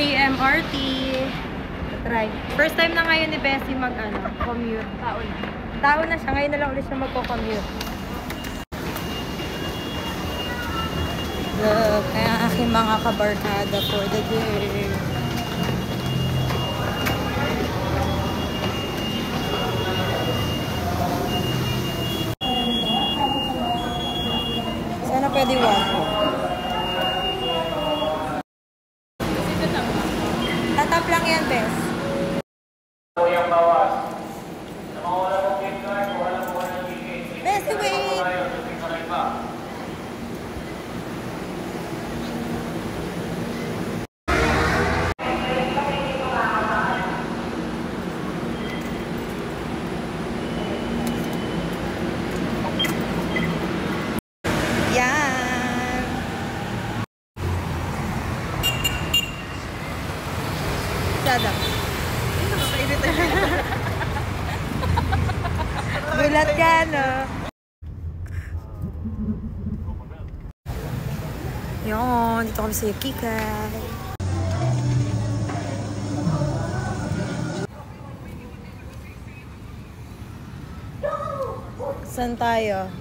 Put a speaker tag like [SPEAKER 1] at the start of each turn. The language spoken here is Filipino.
[SPEAKER 1] free MRT. Try. First time na ngayon ni Bessie commute. Taon na siya. Ngayon na lang ulit siya magko-commute. Look, ang aking mga kabarkada for the day. Sana pwede one. Tatap lang yan, Bes. Bes, wait! Yan! Sada. Gulat ka, no? Yun, dito kami sa Kikay. Saan tayo?